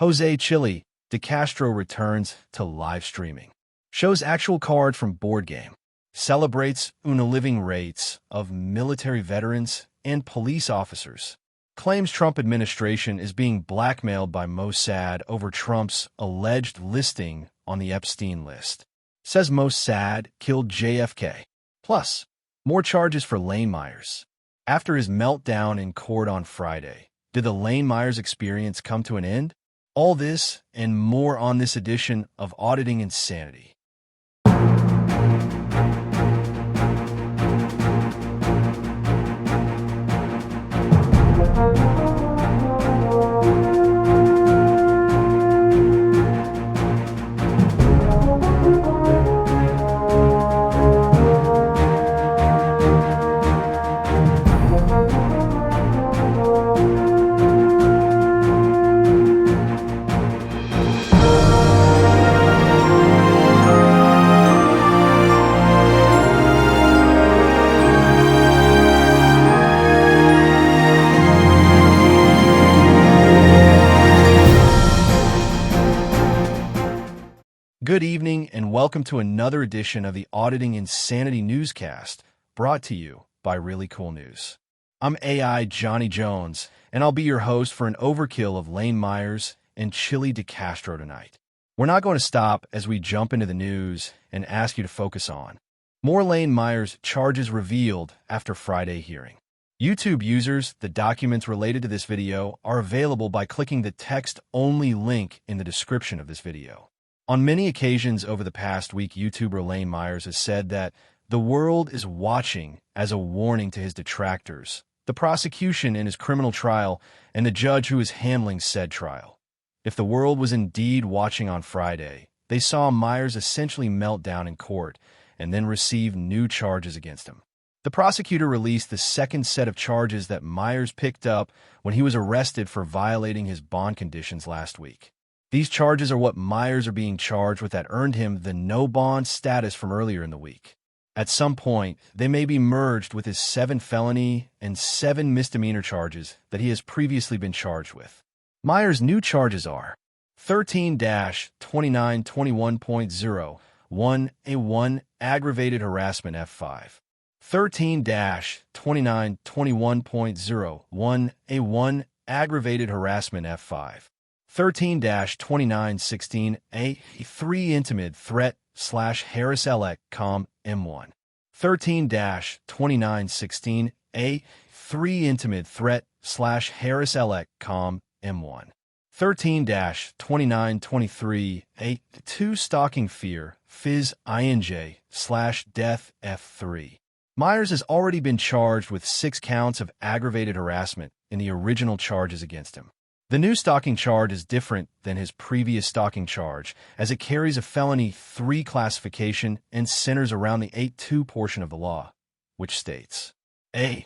Chille, DeCastro returns to live streaming. Shows actual card from board game. Celebrates unaliving rates of military veterans and police officers. Claims Trump administration is being blackmailed by Mossad over Trump's alleged listing on the Epstein list. Says Mossad killed JFK. Plus, more charges for Lane Myers. After his meltdown in court on Friday, did the Lane Myers experience come to an end? All this and more on this edition of Auditing Insanity. Good evening and welcome to another edition of the Auditing Insanity Newscast, brought to you by ReallyCoolNews. I'm AI Johnny Jones, and I'll be your host for an overkill of Lane Myers and Chille DeCastro tonight. We're not going to stop as we jump into the news and ask you to focus on more Lane Myers charges revealed after Friday hearing. YouTube users, the documents related to this video are available by clicking the text-only link in the description of this video. On many occasions over the past week, YouTuber Lane Myers has said that the world is watching as a warning to his detractors, the prosecution in his criminal trial, and the judge who is handling said trial. If the world was indeed watching on Friday, they saw Myers essentially melt down in court and then receive new charges against him. The prosecutor released the second set of charges that Myers picked up when he was arrested for violating his bond conditions last week. These charges are what Myers are being charged with that earned him the no bond status from earlier in the week. At some point, they may be merged with his 7 felony and 7 misdemeanor charges that he has previously been charged with. Myers' new charges are 13-2921.0 aggravated harassment F5, 13-2921.0 aggravated harassment F5, 13-2916 3 intimate threat / Harris Elec com M1, 13-2916 3 intimate threat / Harris Elec com M1, 13-2923 2 stalking fear Fizz INJ / death F3. Myers has already been charged with 6 counts of aggravated harassment in the original charges against him. The new stalking charge is different than his previous stalking charge, as it carries a felony 3 classification and centers around the 8.2 portion of the law, which states: A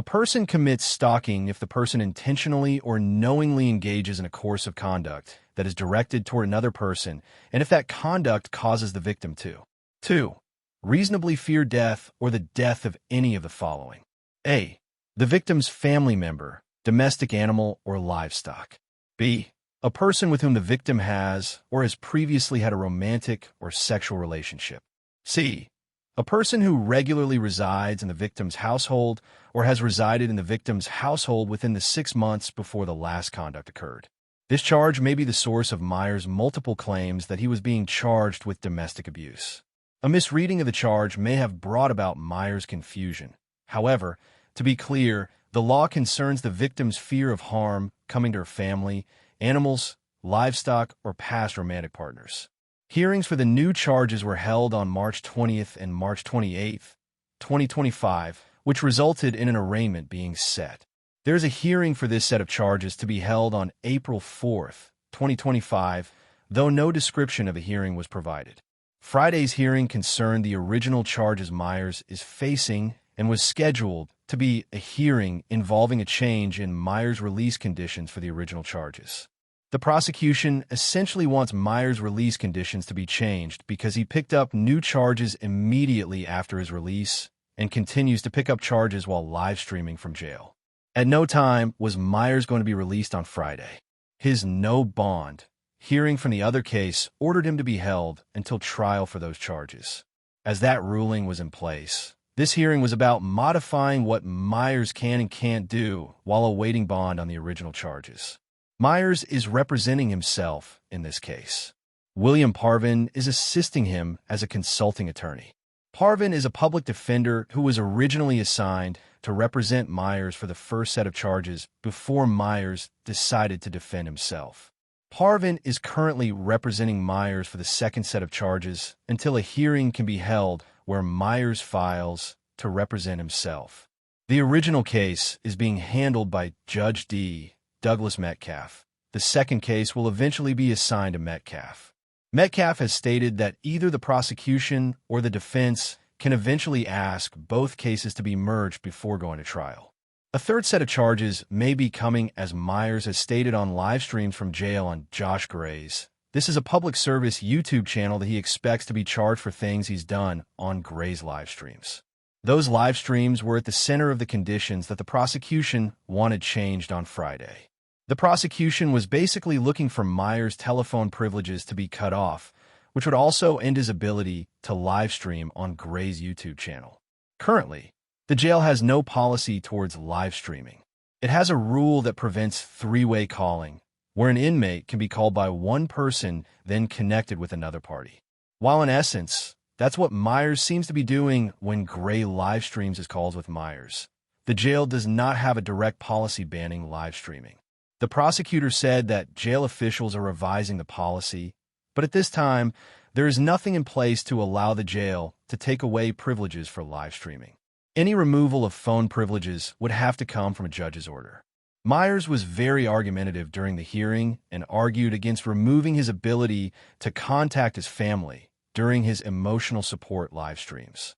person commits stalking if the person intentionally or knowingly engages in a course of conduct that is directed toward another person, and if that conduct causes the victim to 2. Reasonably fear death or the death of any of the following: A. The victim's family member, domestic animal, or livestock. B. A person with whom the victim has or has previously had a romantic or sexual relationship. C. A person who regularly resides in the victim's household or has resided in the victim's household within the 6 months before the last conduct occurred. This charge may be the source of Myers' multiple claims that he was being charged with domestic abuse. A misreading of the charge may have brought about Myers' confusion. However, to be clear, the law concerns the victim's fear of harm coming to her family, animals, livestock, or past romantic partners. Hearings for the new charges were held on March 20th and March 28th, 2025, which resulted in an arraignment being set. There is a hearing for this set of charges to be held on April 4th, 2025, though no description of a hearing was provided. Friday's hearing concerned the original charges Myers is facing and was scheduled to be a hearing involving a change in Myers' release conditions for the original charges. The prosecution essentially wants Myers' release conditions to be changed because he picked up new charges immediately after his release and continues to pick up charges while live streaming from jail. At no time was Myers going to be released on Friday. His no bond hearing from the other case ordered him to be held until trial for those charges. As that ruling was in place, this hearing was about modifying what Myers can and can't do while awaiting bond on the original charges. Myers is representing himself in this case. William Parvin is assisting him as a consulting attorney. Parvin is a public defender who was originally assigned to represent Myers for the first set of charges before Myers decided to defend himself. Parvin is currently representing Myers for the second set of charges until a hearing can be held where Myers files to represent himself. The original case is being handled by Judge D. Douglas Metcalf. The second case will eventually be assigned to Metcalf. Metcalf has stated that either the prosecution or the defense can eventually ask both cases to be merged before going to trial. A third set of charges may be coming, as Myers has stated on live streams from jail on Josh Gray's. This is a public service YouTube channel that he expects to be charged for things he's done on Gray's live streams. Those live streams were at the center of the conditions that the prosecution wanted changed on Friday. The prosecution was basically looking for Myers' telephone privileges to be cut off, which would also end his ability to live stream on Gray's YouTube channel. Currently, the jail has no policy towards live streaming. It has a rule that prevents three-way calling, where an inmate can be called by one person then connected with another party. While in essence, that's what Myers seems to be doing when Gray live streams his calls with Myers. The jail does not have a direct policy banning live streaming. The prosecutor said that jail officials are revising the policy, but at this time, there is nothing in place to allow the jail to take away privileges for live streaming. Any removal of phone privileges would have to come from a judge's order. Myers was very argumentative during the hearing and argued against removing his ability to contact his family during his emotional support live streams.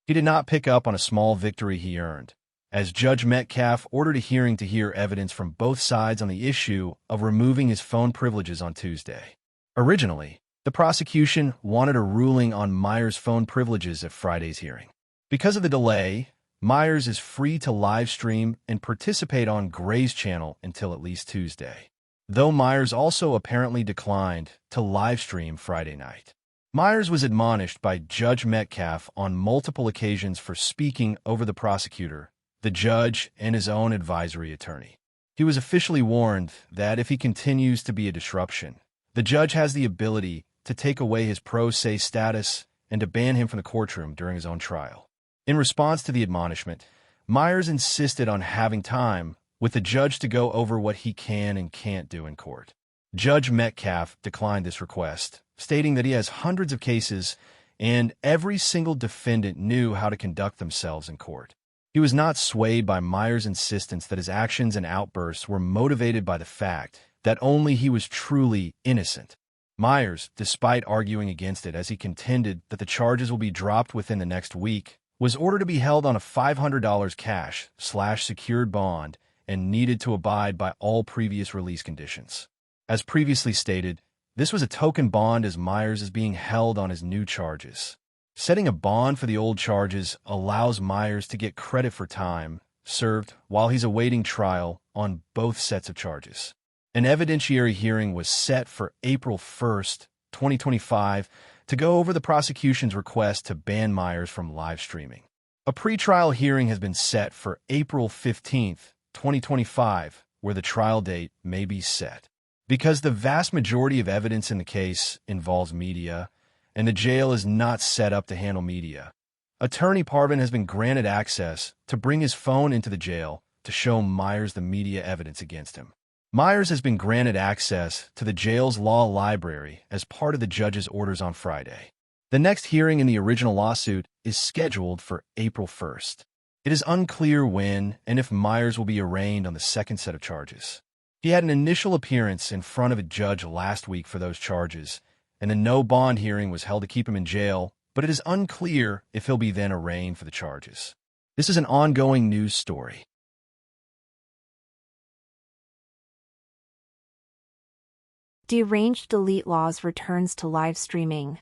He did not pick up on a small victory he earned, as Judge Metcalf ordered a hearing to hear evidence from both sides on the issue of removing his phone privileges on Tuesday. Originally, the prosecution wanted a ruling on Myers' phone privileges at Friday's hearing. Because of the delay, Myers is free to live stream and participate on Gray's channel until at least Tuesday, though Myers also apparently declined to live stream Friday night. Myers was admonished by Judge Metcalf on multiple occasions for speaking over the prosecutor, the judge, and his own advisory attorney. He was officially warned that if he continues to be a disruption, the judge has the ability to take away his pro se status and to ban him from the courtroom during his own trial. In response to the admonishment, Myers insisted on having time with the judge to go over what he can and can't do in court. Judge Metcalf declined this request, stating that he has hundreds of cases and every single defendant knew how to conduct themselves in court. He was not swayed by Myers' insistence that his actions and outbursts were motivated by the fact that only he was truly innocent. Myers, despite arguing against it as he contended that the charges will be dropped within the next week, was ordered to be held on a $500 cash/secured bond and needed to abide by all previous release conditions. As previously stated, this was a token bond as Myers is being held on his new charges. Setting a bond for the old charges allows Myers to get credit for time served while he's awaiting trial on both sets of charges. An evidentiary hearing was set for April 1st, 2025, to go over the prosecution's request to ban Myers from live streaming. A pretrial hearing has been set for April 15th, 2025, where the trial date may be set. Because the vast majority of evidence in the case involves media, and the jail is not set up to handle media, Attorney Parvin has been granted access to bring his phone into the jail to show Myers the media evidence against him. Myers has been granted access to the jail's law library as part of the judge's orders on Friday. The next hearing in the original lawsuit is scheduled for April 1st. It is unclear when and if Myers will be arraigned on the second set of charges. He had an initial appearance in front of a judge last week for those charges, and a no bond hearing was held to keep him in jail, but it is unclear if he'll be then arraigned for the charges. This is an ongoing news story. Deranged Delete Laws returns to live streaming.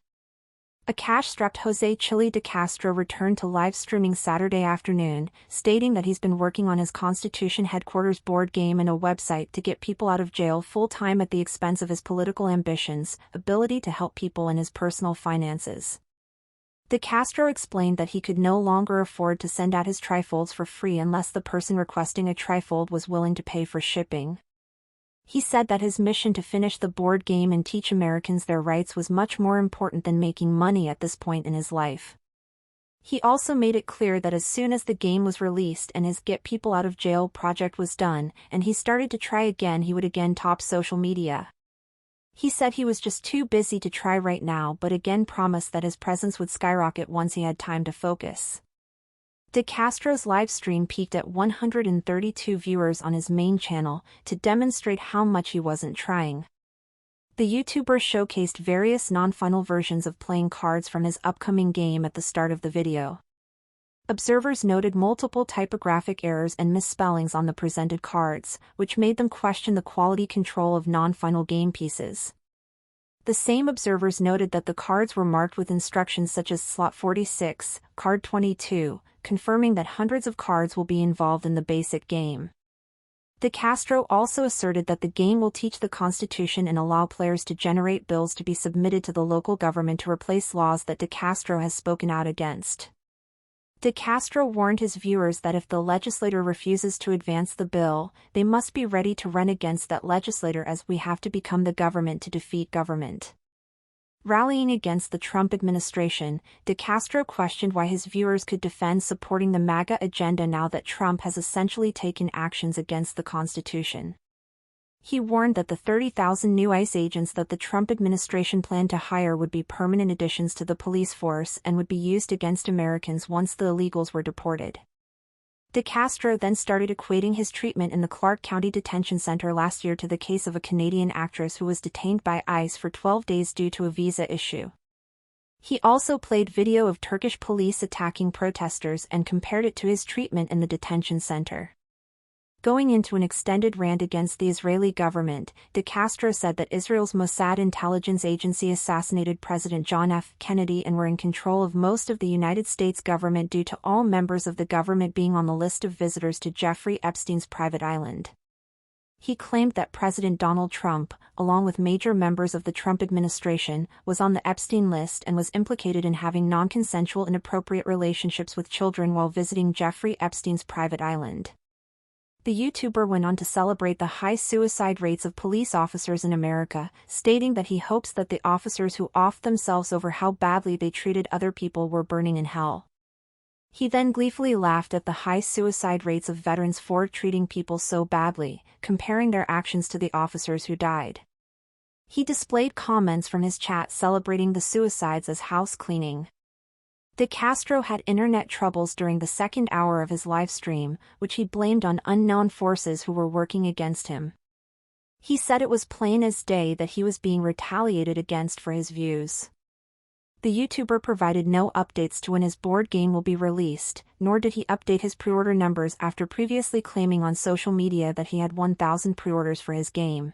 A cash-strapped Chille DeCastro returned to live streaming Saturday afternoon, stating that he's been working on his Constitution headquarters board game and a website to get people out of jail full-time at the expense of his political ambitions, ability to help people and his personal finances. DeCastro explained that he could no longer afford to send out his trifolds for free unless the person requesting a trifold was willing to pay for shipping. He said that his mission to finish the board game and teach Americans their rights was much more important than making money at this point in his life. He also made it clear that as soon as the game was released and his Get People Out of Jail project was done, and he started to try again, he would again top social media. He said he was just too busy to try right now, but again promised that his presence would skyrocket once he had time to focus. DeCastro's livestream peaked at 132 viewers on his main channel to demonstrate how much he wasn't trying. The YouTuber showcased various non-final versions of playing cards from his upcoming game at the start of the video. Observers noted multiple typographic errors and misspellings on the presented cards, which made them question the quality control of non-final game pieces. The same observers noted that the cards were marked with instructions such as slot 46, card 22, confirming that hundreds of cards will be involved in the basic game. DeCastro also asserted that the game will teach the Constitution and allow players to generate bills to be submitted to the local government to replace laws that DeCastro has spoken out against. DeCastro warned his viewers that if the legislator refuses to advance the bill, they must be ready to run against that legislator, as we have to become the government to defeat government. Rallying against the Trump administration, DeCastro questioned why his viewers could defend supporting the MAGA agenda now that Trump has essentially taken actions against the Constitution. He warned that the 30,000 new ICE agents that the Trump administration planned to hire would be permanent additions to the police force and would be used against Americans once the illegals were deported. DeCastro then started equating his treatment in the Clark County Detention Center last year to the case of a Canadian actress who was detained by ICE for 12 days due to a visa issue. He also played video of Turkish police attacking protesters and compared it to his treatment in the detention center. Going into an extended rant against the Israeli government, DeCastro said that Israel's Mossad intelligence agency assassinated President John F. Kennedy and were in control of most of the United States government due to all members of the government being on the list of visitors to Jeffrey Epstein's private island. He claimed that President Donald Trump, along with major members of the Trump administration, was on the Epstein list and was implicated in having non-consensual inappropriate relationships with children while visiting Jeffrey Epstein's private island. The YouTuber went on to celebrate the high suicide rates of police officers in America, stating that he hopes that the officers who offed themselves over how badly they treated other people were burning in hell. He then gleefully laughed at the high suicide rates of veterans for treating people so badly, comparing their actions to the officers who died. He displayed comments from his chat celebrating the suicides as house cleaning. DeCastro had internet troubles during the second hour of his live stream, which he blamed on unknown forces who were working against him. He said it was plain as day that he was being retaliated against for his views. The YouTuber provided no updates to when his board game will be released, nor did he update his pre-order numbers after previously claiming on social media that he had 1,000 pre-orders for his game.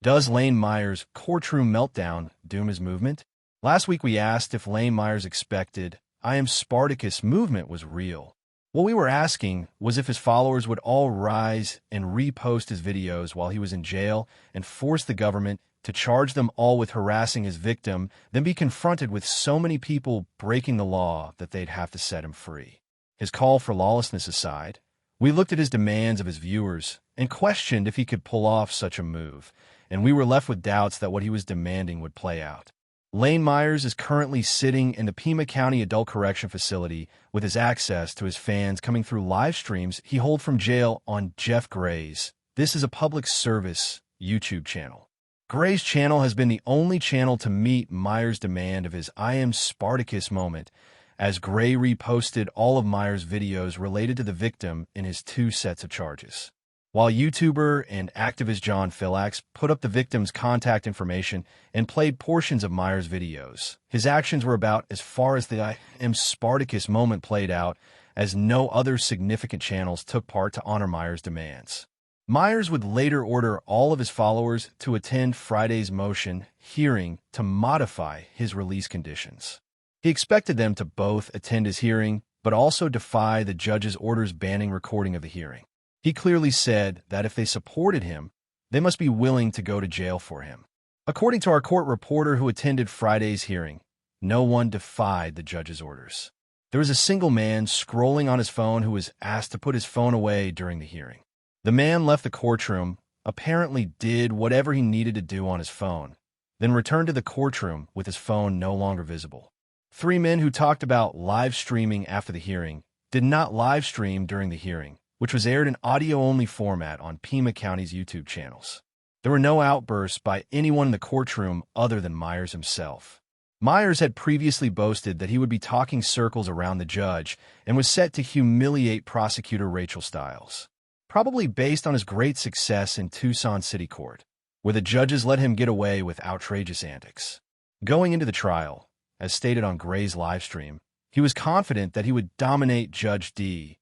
Does Lane Meyers' courtroom meltdown doom his movement? Last week we asked if Lane Meyers' expected "I am Spartacus" movement was real. What we were asking was if his followers would all rise and repost his videos while he was in jail and force the government to charge them all with harassing his victim, then be confronted with so many people breaking the law that they'd have to set him free. His call for lawlessness aside, we looked at his demands of his viewers and questioned if he could pull off such a move, and we were left with doubts that what he was demanding would play out. Lane Meyers is currently sitting in the Pima County Adult Correction Facility with his access to his fans coming through live streams he holds from jail on Jeff Gray's This Is a Public Service YouTube channel. Gray's channel has been the only channel to meet Meyers' demand of his "I am Spartacus" moment, as Gray reposted all of Meyers' videos related to the victim in his 2 sets of charges. While YouTuber and activist John Philax put up the victim's contact information and played portions of Meyers' videos, his actions were about as far as the "I am Spartacus" moment played out, as no other significant channels took part to honor Meyers' demands. Myers would later order all of his followers to attend Friday's motion hearing to modify his release conditions. He expected them to both attend his hearing, but also defy the judge's orders banning recording of the hearing. He clearly said that if they supported him, they must be willing to go to jail for him. According to our court reporter who attended Friday's hearing, no one defied the judge's orders. There was a single man scrolling on his phone who was asked to put his phone away during the hearing. The man left the courtroom, apparently did whatever he needed to do on his phone, then returned to the courtroom with his phone no longer visible. 3 men who talked about live streaming after the hearing did not live stream during the hearing, which was aired in audio-only format on Pima County's YouTube channels. There were no outbursts by anyone in the courtroom other than Myers himself. Myers had previously boasted that he would be talking circles around the judge and was set to humiliate prosecutor Rachel Stiles, probably based on his great success in Tucson City Court, where the judges let him get away with outrageous antics. Going into the trial, as stated on Gray's livestream, he was confident that he would dominate Judge D.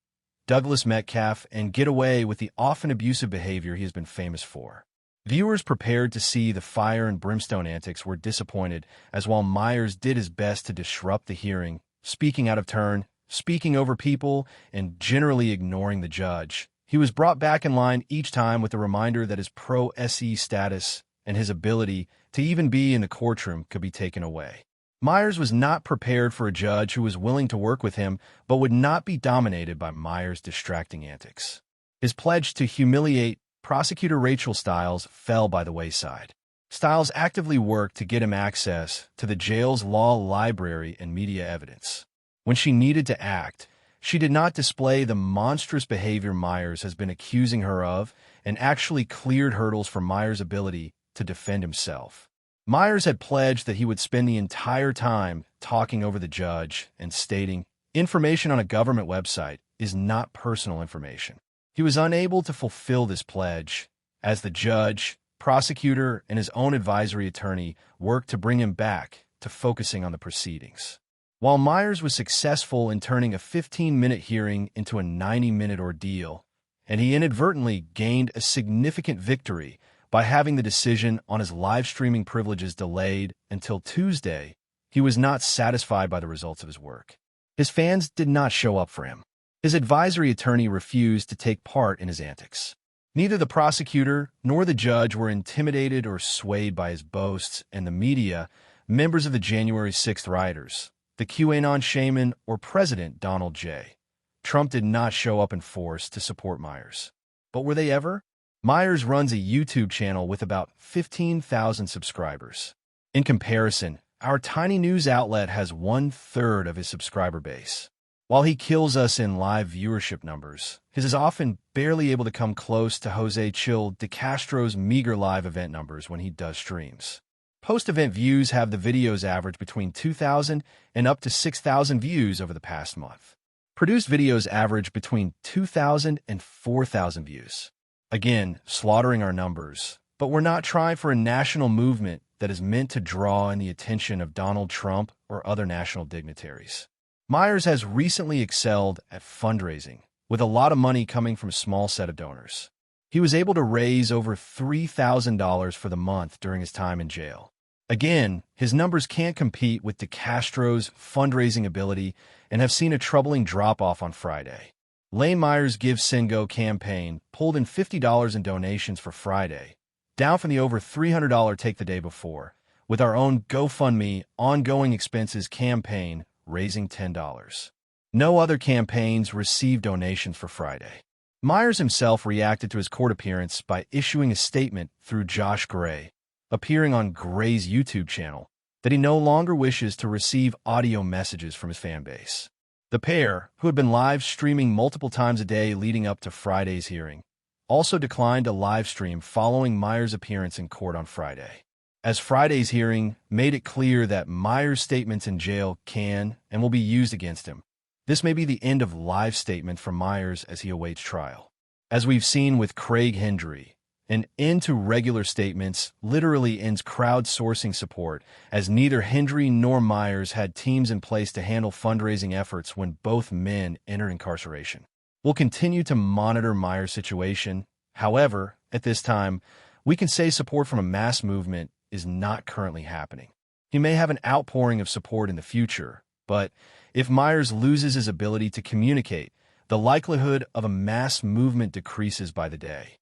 Douglas Metcalf and get away with the often abusive behavior he has been famous for. Viewers prepared to see the fire and brimstone antics were disappointed, as while Myers did his best to disrupt the hearing, speaking out of turn, speaking over people, and generally ignoring the judge, he was brought back in line each time with a reminder that his pro-SE status and his ability to even be in the courtroom could be taken away. Myers was not prepared for a judge who was willing to work with him but would not be dominated by Myers' distracting antics. His pledge to humiliate prosecutor Rachel Stiles fell by the wayside. Stiles actively worked to get him access to the jail's law library and media evidence. When she needed to act, she did not display the monstrous behavior Myers has been accusing her of and actually cleared hurdles for Myers' ability to defend himself. Myers had pledged that he would spend the entire time talking over the judge and stating, "Information on a government website is not personal information." He was unable to fulfill this pledge, as the judge, prosecutor, and his own advisory attorney worked to bring him back to focusing on the proceedings. While Myers was successful in turning a 15-minute hearing into a 90-minute ordeal, and he inadvertently gained a significant victory by having the decision on his live streaming privileges delayed until Tuesday, he was not satisfied by the results of his work. His fans did not show up for him. His advisory attorney refused to take part in his antics. Neither the prosecutor nor the judge were intimidated or swayed by his boasts, and the media, members of the January 6th rioters, the QAnon shaman, or President Donald J. Trump did not show up in force to support Myers. But were they ever? Myers runs a YouTube channel with about 15,000 subscribers. In comparison, our tiny news outlet has 1/3 of his subscriber base. While he kills us in live viewership numbers, his is often barely able to come close to Chille DeCastro's meager live event numbers when he does streams. Post-event views have the videos average between 2,000 and up to 6,000 views over the past month. Produced videos average between 2,000 and 4,000 views. Again, slaughtering our numbers, but we're not trying for a national movement that is meant to draw in the attention of Donald Trump or other national dignitaries. Myers has recently excelled at fundraising, with a lot of money coming from a small set of donors. He was able to raise over $3,000 for the month during his time in jail. Again, his numbers can't compete with DeCastro's fundraising ability and have seen a troubling drop-off on Friday. Lane Myers' Give Send Go campaign pulled in $50 in donations for Friday, down from the over $300 take the day before, with our own GoFundMe ongoing expenses campaign raising $10. No other campaigns received donations for Friday. Myers himself reacted to his court appearance by issuing a statement through Josh Gray, appearing on Gray's YouTube channel, that he no longer wishes to receive audio messages from his fan base. The pair, who had been live streaming multiple times a day leading up to Friday's hearing, also declined a live stream following Myers' appearance in court on Friday, as Friday's hearing made it clear that Myers' statements in jail can and will be used against him. This may be the end of live statement from Myers as he awaits trial. As we've seen with Craig Hendry, an end to regular statements literally ends crowdsourcing support, as neither Hendry nor Myers had teams in place to handle fundraising efforts when both men entered incarceration. We'll continue to monitor Myers' situation However, at this time, we can say support from a mass movement is not currently happening. He may have an outpouring of support in the future, but if Myers loses his ability to communicate, the likelihood of a mass movement decreases by the day.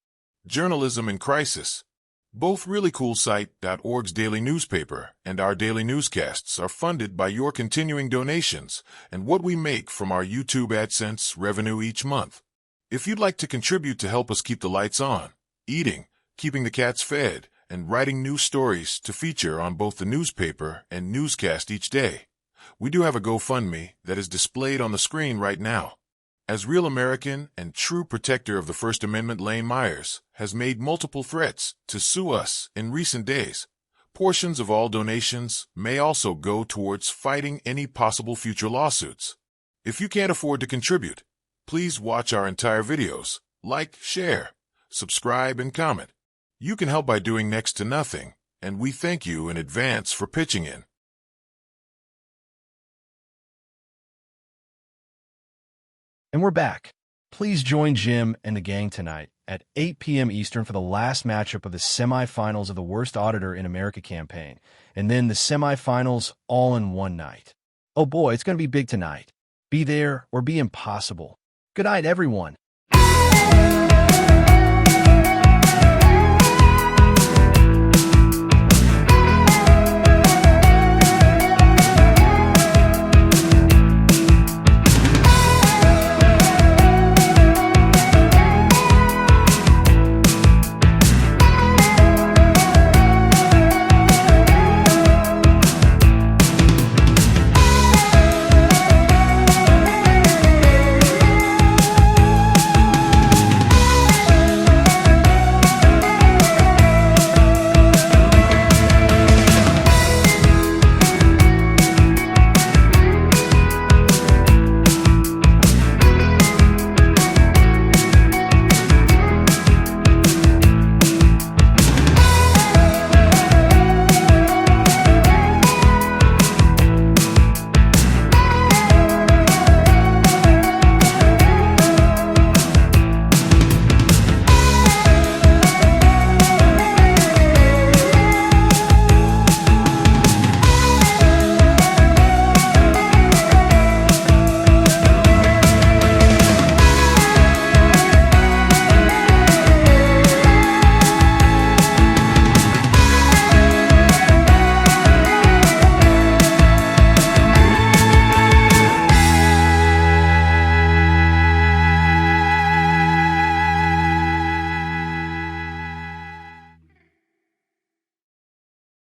Journalism in crisis. Both ReallyCoolSite.org's daily newspaper and our daily newscasts are funded by your continuing donations and what we make from our YouTube AdSense revenue each month. If you'd like to contribute to help us keep the lights on, eating, keeping the cats fed, and writing new stories to feature on both the newspaper and newscast each day, we do have a GoFundMe that is displayed on the screen right now. As real American and true protector of the First Amendment, Lane Myers has made multiple threats to sue us in recent days. Portions of all donations may also go towards fighting any possible future lawsuits. If you can't afford to contribute, please watch our entire videos, like, share, subscribe, and comment. You can help by doing next to nothing, and we thank you in advance for pitching in. And we're back. Please join Jim and the gang tonight at 8 p.m. Eastern for the last matchup of the semifinals of the Worst Auditor in America campaign, and then the semifinals all in one night. Oh boy, it's going to be big tonight. Be there or be impossible. Good night, everyone.